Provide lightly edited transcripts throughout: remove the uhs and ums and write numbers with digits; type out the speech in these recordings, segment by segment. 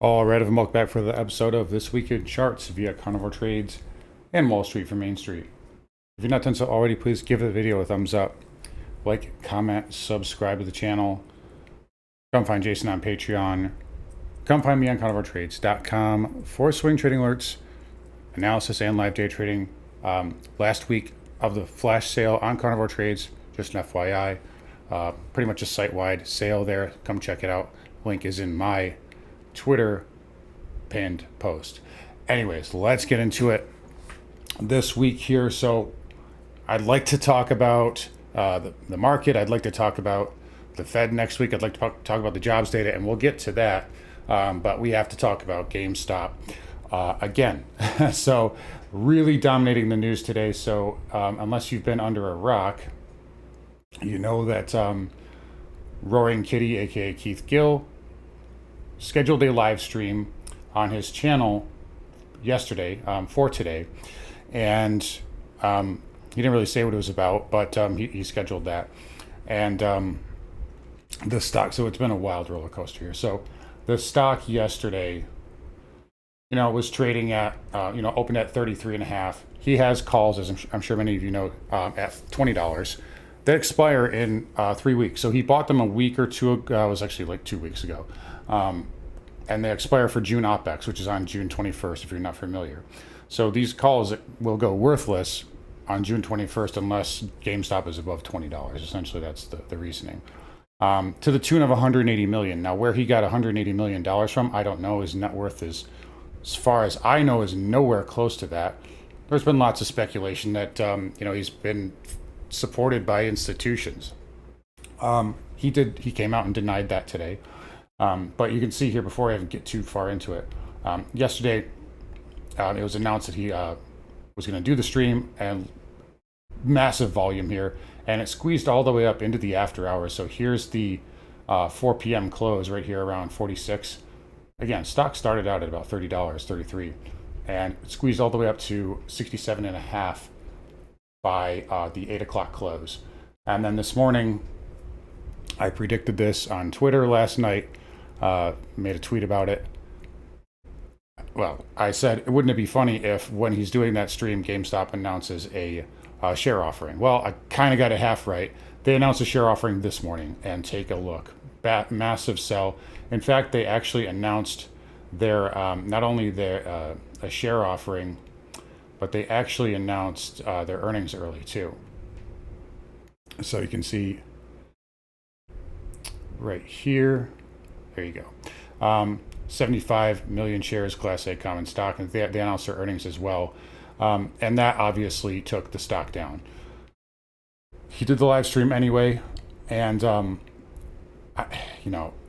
All right, welcome back for the episode of This Week in Charts via Carnivore Trades and Wall Street from Main Street. If you're not done so already, please give the video a thumbs up, like, comment, subscribe to the channel. Come find Jason on Patreon. Come find me on carnivoretrades.com for swing trading alerts, analysis, and live day trading. Last week of the flash sale on Carnivore Trades, just an FYI, pretty much a site-wide sale there. Come check it out. Link is in my Twitter pinned post. Anyways, let's get into it this week here. So I'd like to talk about the market. I'd like to talk about the Fed next week. I'd like to talk about the jobs data, and we'll get to that. But we have to talk about GameStop again. So really dominating the news today. So unless you've been under a rock, you know that Roaring Kitty, aka Keith Gill, scheduled a live stream on his channel yesterday for today, and he didn't really say what it was about, but he scheduled that. And the stock, so it's been a wild roller coaster here. So the stock yesterday, was trading at, opened at 33.5. He has calls, as I'm sure many of you know, at $20 that expire in 3 weeks. So he bought them a week or two ago. It was actually like 2 weeks ago. And they expire for June OPEX, which is on June 21st, if you're not familiar. So these calls will go worthless on June 21st unless GameStop is above $20. Essentially, that's the reasoning. To the tune of $180 million. Now, where he got $180 million from, I don't know. His net worth is, as far as I know, is nowhere close to that. There's been lots of speculation that, he's been supported by institutions. He came out and denied that today. But you can see here, before I even get too far into it, yesterday it was announced that he was going to do the stream, and massive volume here, and it squeezed all the way up into the after hours. So here's the 4 p.m. close right here around 46. Again, stock started out at about $30, 33, and it squeezed all the way up to 67.5 by the 8 o'clock close. And then this morning, I predicted this on Twitter last night, made a tweet about it. Well, I said, wouldn't it be funny if when he's doing that stream, GameStop announces a share offering? Well, I kind of got it half right. They announced a share offering this morning, and take a look. Massive sell. In fact, they actually announced their, not only their a share offering, but they actually announced their earnings early too. So you can see right here, there you go. 75 million shares Class A common stock, and they announced their earnings as well. And that obviously took the stock down. He did the live stream anyway, and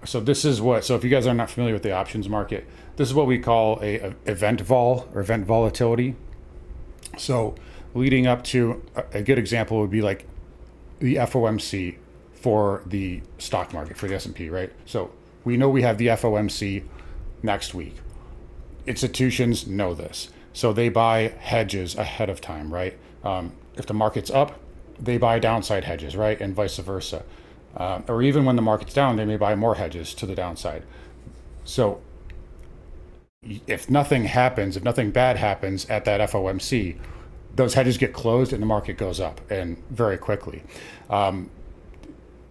so this is so if you guys are not familiar with the options market, this is what we call a event vol, or event volatility. So leading up to a good example would be like the FOMC for the stock market, for the S&P, right? So we know we have the FOMC next week. Institutions know this. So they buy hedges ahead of time, right? If the market's up, they buy downside hedges, right? And vice versa. Or even when the market's down, they may buy more hedges to the downside. So if nothing bad happens at that FOMC, those hedges get closed and the market goes up, and very quickly.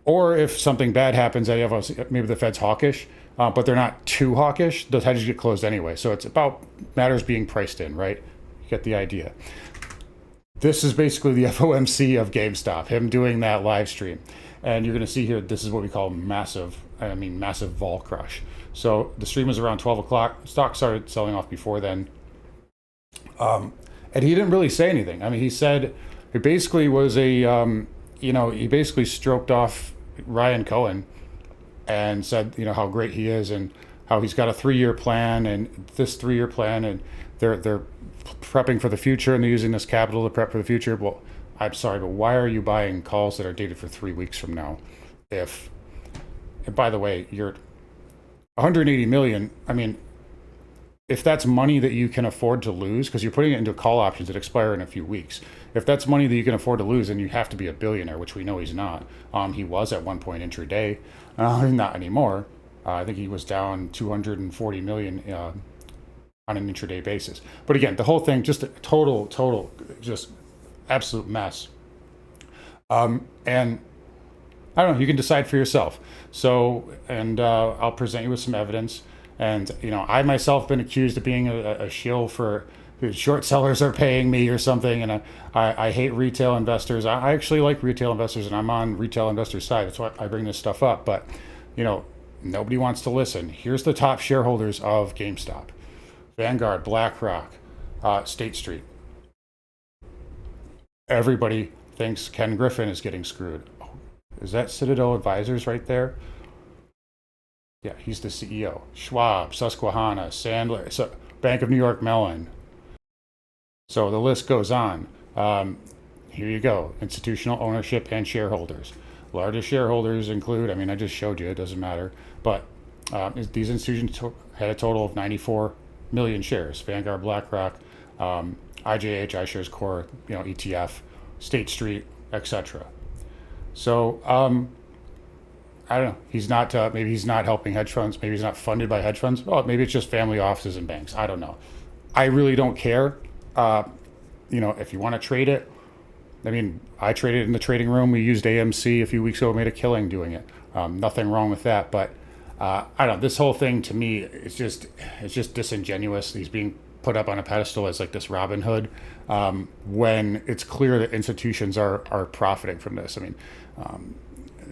Or if something bad happens, maybe the Fed's hawkish, but they're not too hawkish, those hedges get closed anyway. So it's about matters being priced in, right? You get the idea. This is basically the FOMC of GameStop, him doing that live stream. And you're going to see here, this is what we call massive vol crush. So the stream was around 12 o'clock. Stock started selling off before then. And he didn't really say anything. I mean, he said it basically was he basically stroked off Ryan Cohen and said, how great he is, and how he's got a 3-year plan, and this 3-year plan, and they're prepping for the future, and they're using this capital to prep for the future. Well, I'm sorry, but why are you buying calls that are dated for 3 weeks from now? And by the way, you're 180 million. I mean, if that's money that you can afford to lose, because you're putting it into call options that expire in a few weeks, if that's money that you can afford to lose, then you have to be a billionaire, which we know he's not. He was at one point intraday, not anymore. I think he was down 240 million on an intraday basis. But again, the whole thing just a total, just absolute mess. And I don't know. You can decide for yourself. So, and I'll present you with some evidence. And I myself been accused of being a shill for short sellers are paying me or something. And I hate retail investors. I actually like retail investors, and I'm on retail investors' side. That's why I bring this stuff up. But nobody wants to listen. Here's the top shareholders of GameStop: Vanguard, BlackRock, State Street. Everybody thinks Ken Griffin is getting screwed. Is that Citadel Advisors right there? Yeah, he's the CEO. Schwab, Susquehanna, Sandler, Bank of New York Mellon. So the list goes on. Here you go. Institutional ownership and shareholders. Largest shareholders include, I just showed you, it doesn't matter. But these institutions had a total of 94 million shares. Vanguard, BlackRock, IJH, iShares Core, ETF, State Street, etc. So I don't know. He's not. Maybe he's not helping hedge funds. Maybe he's not funded by hedge funds. Oh, maybe it's just family offices and banks. I don't know. I really don't care. If you want to trade it, I traded in the trading room. We used AMC a few weeks ago. Made a killing doing it. Nothing wrong with that. But I don't know. This whole thing to me, it's just disingenuous. He's being put up on a pedestal as like this Robin Hood, when it's clear that institutions are profiting from this.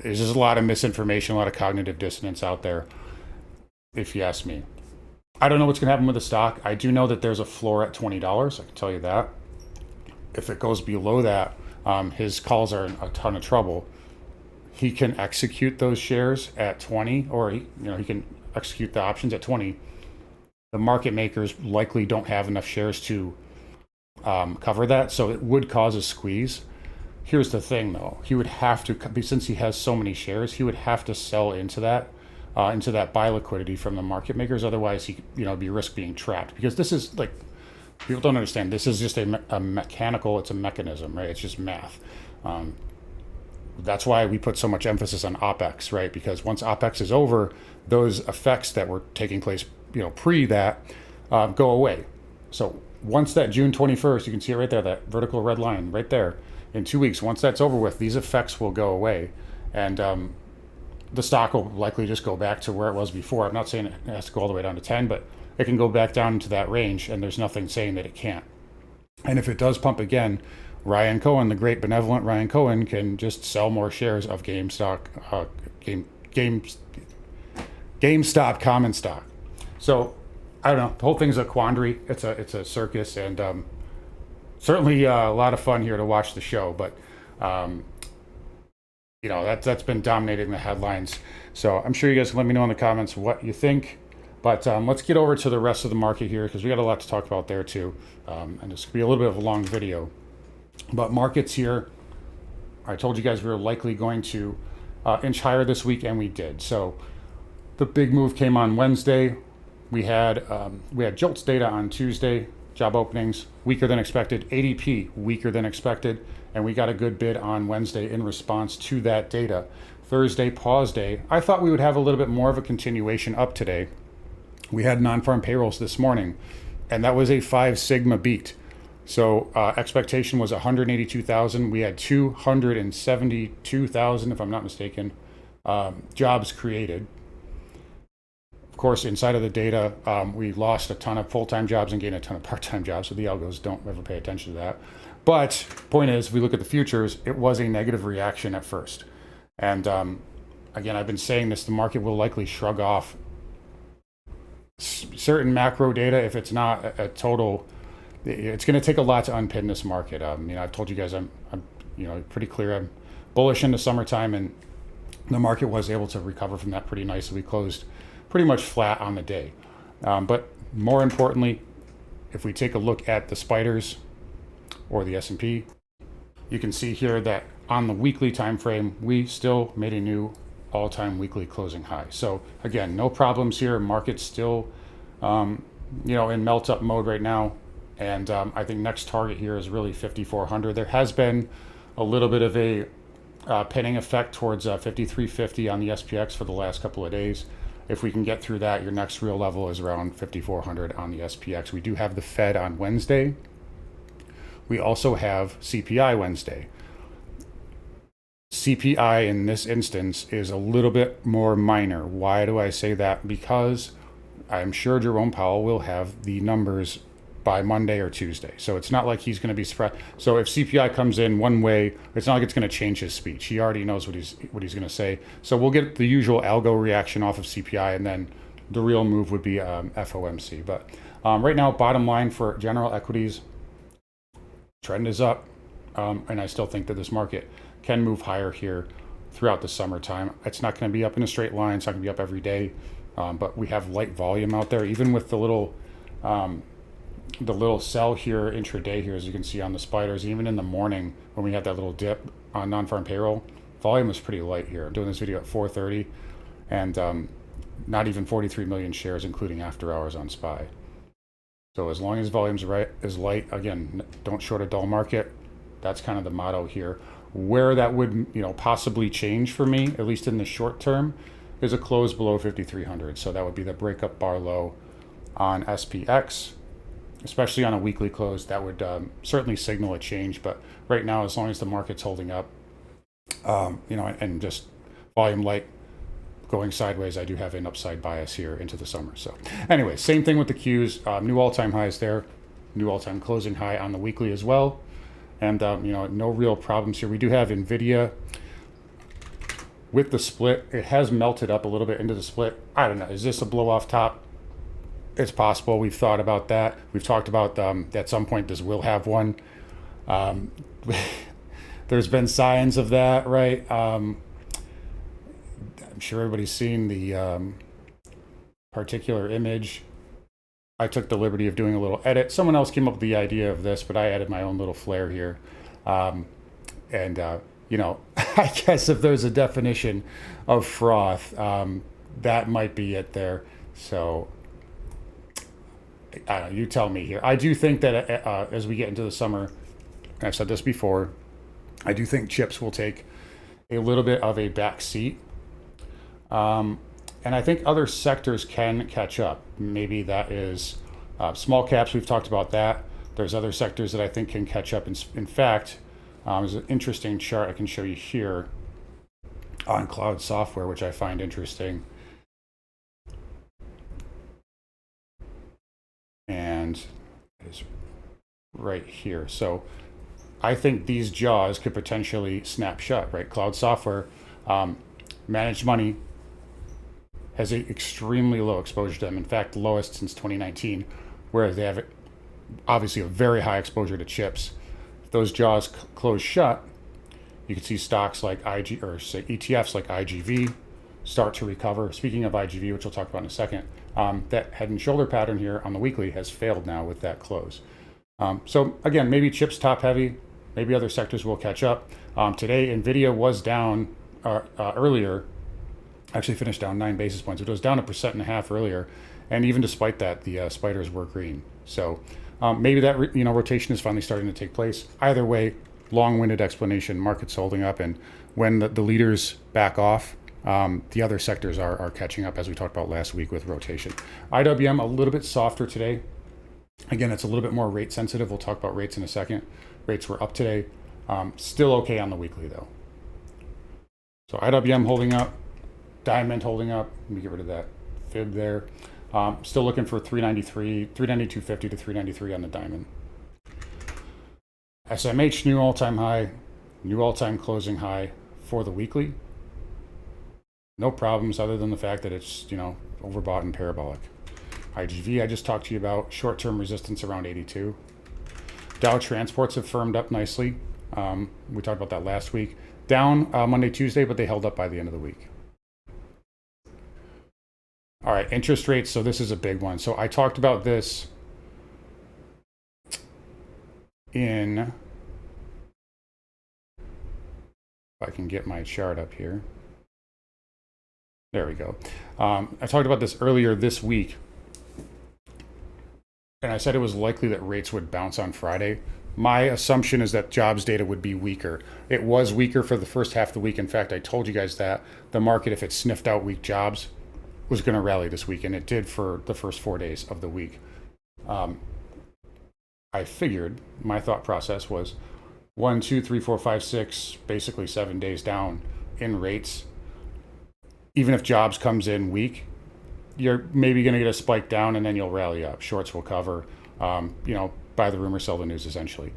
There's just a lot of misinformation, a lot of cognitive dissonance out there, if you ask me. I don't know what's going to happen with the stock. I do know that there's a floor at $20. I can tell you that. If it goes below that, his calls are in a ton of trouble. He can execute those shares at 20, or he can execute the options at 20. The market makers likely don't have enough shares to cover that, so it would cause a squeeze. Here's the thing, though. He would have to, since he has so many shares, he would have to sell into that buy liquidity from the market makers. Otherwise, he be risk being trapped. Because this is like, people don't understand. This is just a mechanical. It's a mechanism, right? It's just math. That's why we put so much emphasis on OPEX, right? Because once OPEX is over, those effects that were taking place, pre that, go away. So once that June 21st, you can see it right there, that vertical red line right there. In 2 weeks, once that's over with, these effects will go away, and the stock will likely just go back to where it was before. I'm not saying it has to go all the way down to 10, but it can go back down into that range, and there's nothing saying that it can't. And if it does pump again, Ryan Cohen, the great benevolent Ryan Cohen, can just sell more shares of GameStop common stock. So I don't know. The whole thing's a quandary. It's a circus, and certainly a lot of fun here to watch the show, but that's been dominating the headlines. So I'm sure you guys can let me know in the comments what you think. But let's get over to the rest of the market here, because we got a lot to talk about there too. And this could be a little bit of a long video. But markets here, I told you guys we were likely going to inch higher this week, and we did. So the big move came on Wednesday. We had JOLTS data on Tuesday. Job openings weaker than expected, ADP weaker than expected, and we got a good bid on Wednesday in response to that data. Thursday, pause day. I thought we would have a little bit more of a continuation up today. We had non-farm payrolls this morning, and that was a 5 sigma beat. So expectation was 182,000. We had 272,000, if I'm not mistaken, jobs created. Of course, inside of the data, we lost a ton of full-time jobs and gained a ton of part-time jobs, so the algos don't ever pay attention to that. But point is, if we look at the futures, it was a negative reaction at first. And again, I've been saying this, the market will likely shrug off certain macro data if it's not a total. It's going to take a lot to unpin this market. I've told you guys I'm pretty clear. I'm bullish in the summertime, and the market was able to recover from that pretty nicely. We closed pretty much flat on the day. But more importantly, if we take a look at the spiders or the S&P, you can see here that on the weekly time frame, we still made a new all-time weekly closing high. So again, no problems here. Market's still, in melt-up mode right now. And I think next target here is really 5,400. There has been a little bit of a pinning effect towards 5,350 on the SPX for the last couple of days. If we can get through that, your next real level is around 5,400 on the SPX. We do have the Fed on Wednesday. We also have CPI Wednesday. CPI in this instance is a little bit more minor. Why do I say that? Because I'm sure Jerome Powell will have the numbers by Monday or Tuesday. So it's not like he's going to be surprised. So if CPI comes in one way, it's not like it's going to change his speech. He already knows what he's going to say. So we'll get the usual algo reaction off of CPI, and then the real move would be FOMC. But right now, bottom line for general equities, trend is up, and I still think that this market can move higher here throughout the summertime. It's not going to be up in a straight line. It's not going to be up every day, but we have light volume out there, even with the little sell here intraday here, as you can see on the spiders. Even in the morning when we had that little dip on non-farm payroll, volume was pretty light here. I'm doing this video at 4:30, and not even 43 million shares, including after hours on SPY. So as long as volume's is light, again, don't short a dull market. That's kind of the motto here. Where that would possibly change for me, at least in the short term, is a close below 5,300. So that would be the breakup bar low on SPX, especially on a weekly close. That would certainly signal a change. But right now, as long as the market's holding up, and just volume light going sideways, I do have an upside bias here into the summer. So anyway, same thing with the Qs. New all-time highs there, new all-time closing high on the weekly as well. And no real problems here. We do have Nvidia with the split. It has melted up a little bit into the split. I don't know. Is this a blow off top? It's possible. We've thought about that. We've talked about at some point this will have one. There's been signs of that, right? I'm sure everybody's seen the particular image. I took the liberty of doing a little edit. Someone else came up with the idea of this, but I added my own little flair here. I guess if there's a definition of froth, that might be it there. So, I don't know, you tell me here. I do think that as we get into the summer, and I've said this before, I do think chips will take a little bit of a back seat. And I think other sectors can catch up. Maybe that is small caps. We've talked about that. There's other sectors that I think can catch up. In fact, there's an interesting chart I can show you here on cloud software, which I find interesting. And it is right here. So I think these jaws could potentially snap shut, right? Cloud software, managed money, has an extremely low exposure to them. In fact, lowest since 2019, whereas they have obviously a very high exposure to chips. If those jaws close shut, you can see stocks like ETFs like IGV start to recover. Speaking of IGV, which we'll talk about in a second, that head and shoulder pattern here on the weekly has failed now with that close. So again, maybe chips top heavy, maybe other sectors will catch up. Today, Nvidia was down earlier. Actually finished down 9 basis points. It was down 1.5% earlier, and even despite that, the spiders were green. So maybe that rotation is finally starting to take place. Either way, long-winded explanation. Market's holding up, and when the leaders back off, the other sectors are catching up, as we talked about last week with rotation. IWM a little bit softer today. Again, it's a little bit more rate sensitive. We'll talk about rates in a second. Rates were up today. Still okay on the weekly though. So IWM holding up. Diamond holding up. Let me get rid of that fib there. Still looking for 392.50 to 393 on the diamond. SMH new all-time high, new all-time closing high for the weekly. No problems other than the fact that it's overbought and parabolic. IGV I just talked to you about. Short-term resistance around 82. Dow transports have firmed up nicely. We talked about that last week. Down Monday, Tuesday, but they held up by the end of the week. All right, interest rates. So this is a big one. So I talked about this in, if I can get my chart up here. There we go. I talked about this earlier this week, and I said it was likely that rates would bounce on Friday. My assumption is that jobs data would be weaker. It was weaker for the first half of the week. In fact, I told you guys that the market, if it sniffed out weak jobs, was going to rally this week, and it did for the first 4 days of the week. I figured my thought process was 1, 2, 3, 4, 5, 6, basically 7 days down in rates. Even if jobs comes in weak, you're maybe going to get a spike down and then you'll rally up. Shorts will cover, buy the rumor, sell the news essentially.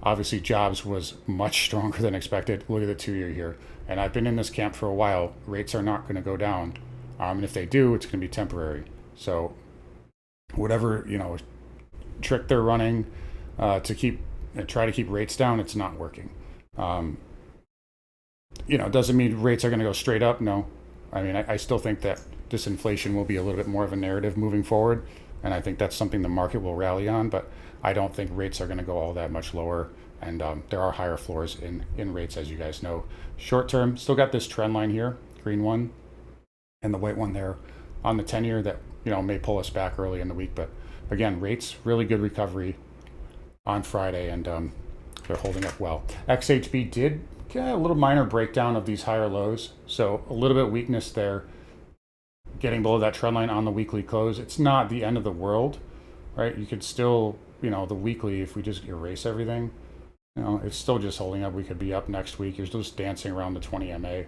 Obviously, jobs was much stronger than expected. Look at the 2-year here. And I've been in this camp for a while. Rates are not going to go down. And if they do, it's going to be temporary. So whatever, trick they're running to try to keep rates down, it's not working. Doesn't mean rates are going to go straight up. No. I mean, I still think that disinflation will be a little bit more of a narrative moving forward. And I think that's something the market will rally on, but I don't think rates are going to go all that much lower. And there are higher floors in rates, as you guys know. Short term, still got this trend line here, green one, and the white one there on the 10-year that, may pull us back early in the week. But again, rates, really good recovery on Friday, and they're holding up well. XHB did get a little minor breakdown of these higher lows. So a little bit of weakness there, getting below that trend line on the weekly close. It's not the end of the world, right? You could still, the weekly, if we just erase everything, it's still just holding up. We could be up next week. You're just dancing around the 20 MA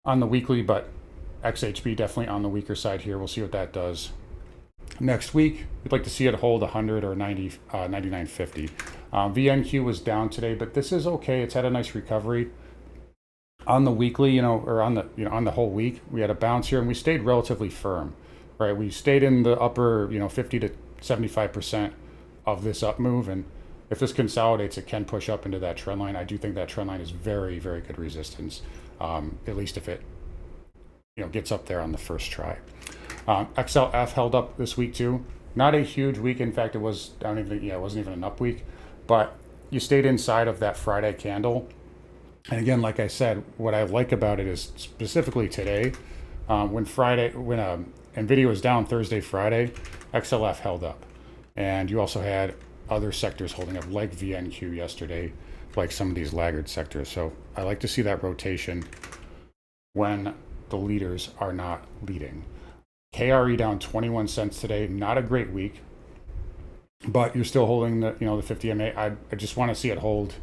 on the weekly, but XHB definitely on the weaker side here. We'll see what that does next week. We'd like to see it hold 100 or 90, 99.50. VNQ was down today, but this is okay. It's had a nice recovery on the weekly, or on the whole week. We had a bounce here and we stayed relatively firm, right? We stayed in the upper, 50 to 75% of this up move. And if this consolidates, it can push up into that trend line. I do think that trend line is very, very good resistance, at least if it, gets up there on the first try. XLF held up this week too. Not a huge week. In fact, it wasn't even an up week, but you stayed inside of that Friday candle. And again, like I said, what I like about it is specifically today, when Nvidia was down Thursday, Friday, XLF held up. And you also had other sectors holding up, like VNQ yesterday, like some of these laggard sectors. So I like to see that rotation when the leaders are not leading. KRE down 21 cents today. Not a great week, but you're still holding the, the 50 MA. I just want to see it hold,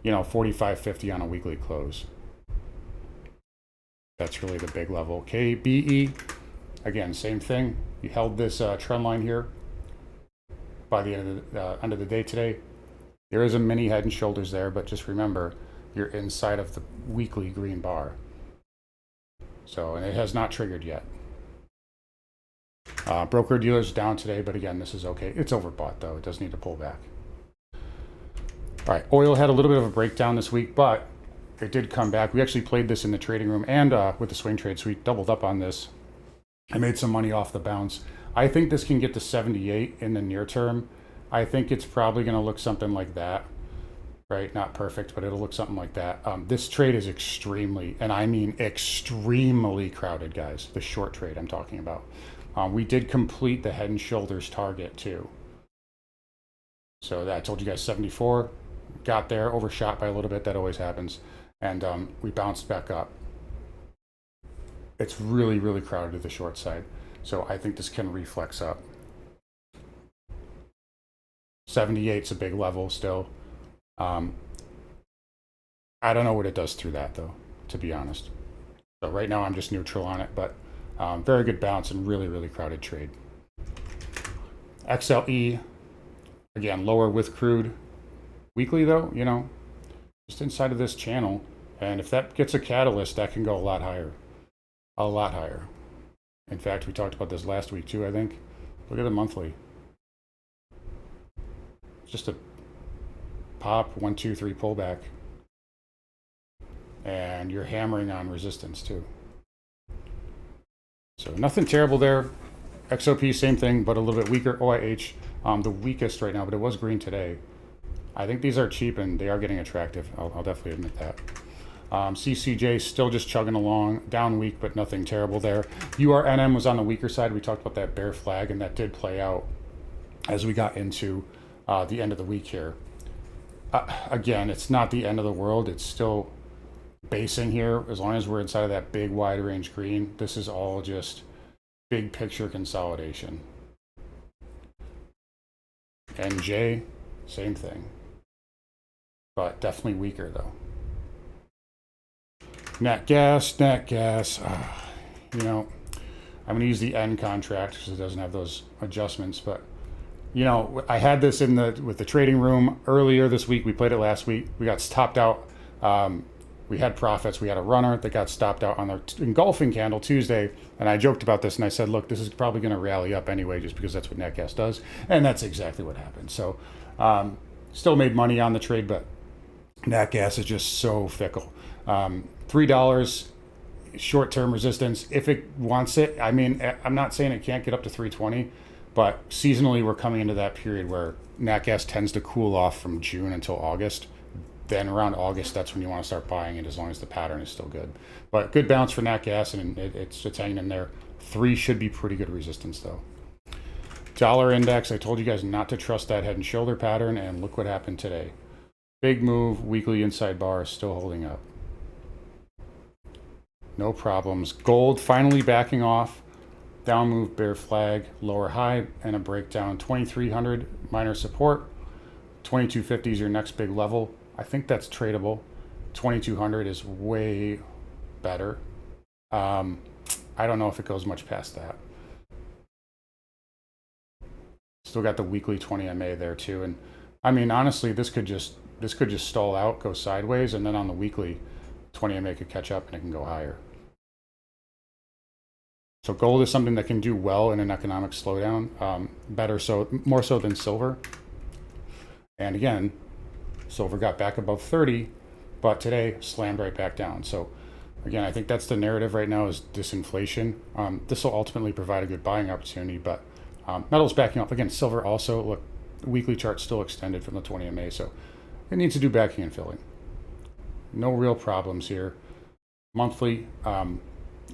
45.50 on a weekly close. That's really the big level. KBE, again, same thing. You held this trend line here by the end of the day today. There is a mini head and shoulders there, but just remember, you're inside of the weekly green bar. So, and it has not triggered yet. Broker dealers down today, but again, this is okay. It's overbought though. It does need to pull back. All right, oil had a little bit of a breakdown this week, but it did come back. We actually played this in the trading room and with the swing trades. We doubled up on this. I made some money off the bounce. I think this can get to 78 in the near term. I think it's probably going to look something like that, right? Not perfect, but it'll look something like that. This trade is extremely, and I mean extremely crowded, guys. The short trade I'm talking about. We did complete the head and shoulders target too. So that I told you guys 74, got there, overshot by a little bit. That always happens. And we bounced back up. It's really, really crowded to the short side. So I think this can reflex up. 78's a big level still. I don't know what it does through that though, to be honest. So right now I'm just neutral on it, but very good bounce and really, really crowded trade. XLE, again, lower with crude. Weekly though, just inside of this channel. And if that gets a catalyst, that can go a lot higher. A lot higher. In fact, we talked about this last week too, I think. Look at the monthly. Just a pop, 1, 2, 3 pullback. And you're hammering on resistance too. So nothing terrible there. XOP, same thing, but a little bit weaker. OIH, the weakest right now, but it was green today. I think these are cheap and they are getting attractive. I'll definitely admit that. CCJ still just chugging along, down weak, but nothing terrible there. URNM was on the weaker side. We talked about that bear flag, and that did play out as we got into the end of the week here. Again, it's not the end of the world. It's still, basing here, as long as we're inside of that big wide range green, this is all just big picture consolidation. NJ, same thing, but definitely weaker though. Nat gas, you know, I'm gonna use the N contract because it doesn't have those adjustments, but you know, I had this in with the trading room earlier this week. We played it last week. We got stopped out. We had profits. We had a runner that got stopped out on the engulfing candle Tuesday, and I joked about this and I said, look, this is probably going to rally up anyway, just because that's what NetGas does, and that's exactly what happened. So, still made money on the trade, but NetGas is just so fickle. $3 short-term resistance if it wants it. I mean, I'm not saying it can't get up to 320, but seasonally we're coming into that period where NatGas tends to cool off from June until August. Then around August, that's when you want to start buying it, as long as the pattern is still good. But good bounce for NatGas, and it's hanging in there. 3 should be pretty good resistance though. Dollar index, I told you guys not to trust that head and shoulder pattern, and look what happened today. Big move, weekly inside bar is still holding up. No problems. Gold finally backing off. Down move, bear flag, lower high, and a breakdown. 2300 minor support. 2250 is your next big level. I think that's tradable. 2200 is way better. I don't know if it goes much past that. Still got the weekly 20 MA there too, and I mean honestly, this could just stall out, go sideways, and then on the weekly, 20 MA could catch up and it can go higher. So gold is something that can do well in an economic slowdown, more so than silver. And again, silver got back above 30, but today slammed right back down. So again, I think that's the narrative right now, is disinflation. This will ultimately provide a good buying opportunity, but metals backing up. Again, silver also, look, the weekly chart still extended from the 20 MA, so it needs to do backing and filling. No real problems here. Monthly,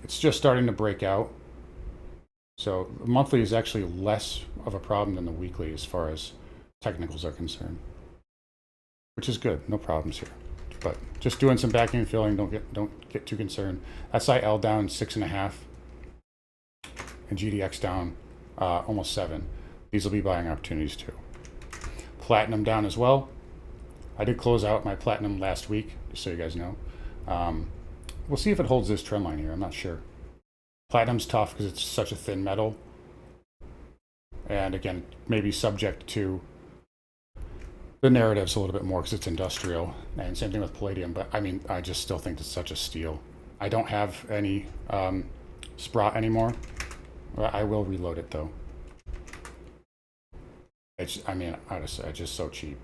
it's just starting to break out. So the monthly is actually less of a problem than the weekly as far as technicals are concerned, which is good. No problems here. But just doing some backing and filling. Don't get too concerned. SIL down 6.5, and GDX down almost 7. These will be buying opportunities too. Platinum down as well. I did close out my platinum last week, just so you guys know. We'll see if it holds this trend line here. I'm not sure. Platinum's tough because it's such a thin metal. And again, maybe subject to the narratives a little bit more because it's industrial. And same thing with palladium. But I mean, I just still think it's such a steal. I don't have any Sprott anymore. I will reload it though. It's just so cheap.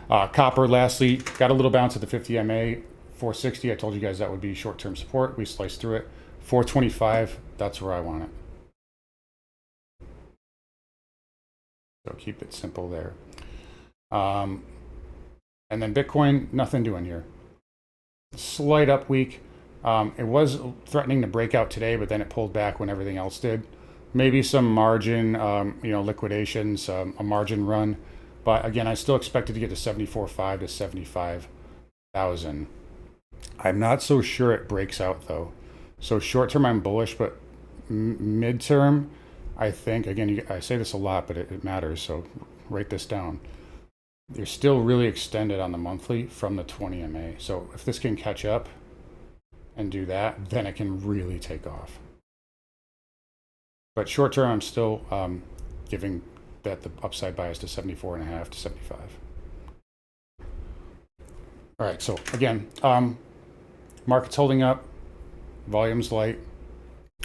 Copper lastly, got a little bounce at the 50 MA. 460, I told you guys that would be short-term support. We sliced through it. 425, that's where I want it. So keep it simple there. And then Bitcoin, nothing doing here. Slight up week. It was threatening to break out today, but then it pulled back when everything else did. Maybe some margin, liquidations, a margin run. But again, I still expect it to get to 74.5 to 75,000. I'm not so sure it breaks out though. So short term, I'm bullish, but midterm, I think, again, I say this a lot, but it matters. So write this down. You're still really extended on the monthly from the 20 MA. So if this can catch up and do that, then it can really take off. But short term, I'm still giving that the upside bias to 74.5 to 75. All right, so again, market's holding up, volume's light.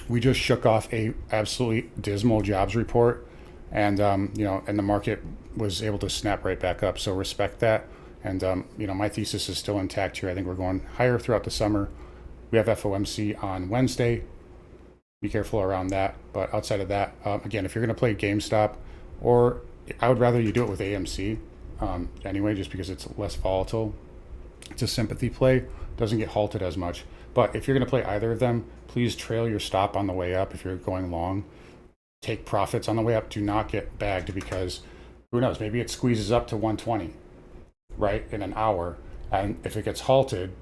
We just shook off a absolutely dismal jobs report, and and the market was able to snap right back up. So respect that, and my thesis is still intact here. I think we're going higher throughout the summer. We have FOMC on Wednesday. Be careful around that. But outside of that, again, if you're going to play GameStop, or I would rather you do it with AMC anyway, just because it's less volatile. It's a sympathy play, doesn't get halted as much. But if you're going to play either of them, please trail your stop on the way up. If you're going long, take profits on the way up. Do not get bagged, because who knows, maybe it squeezes up to 120, right, in an hour, And if it gets halted,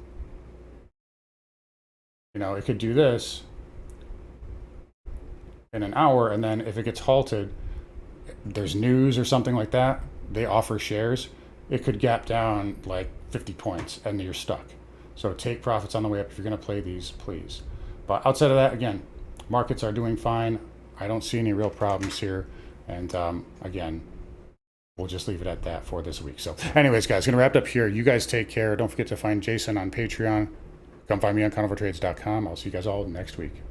it could do this in an hour, and then if it gets halted, there's news or something like that, they offer shares, it could gap down like 50 points and you're stuck. So take profits on the way up. If you're going to play these, please. But outside of that, again, markets are doing fine. I don't see any real problems here. And again, we'll just leave it at that for this week. So anyways, guys, going to wrap it up here. You guys take care. Don't forget to find Jason on Patreon. Come find me on conovertrades.com. I'll see you guys all next week.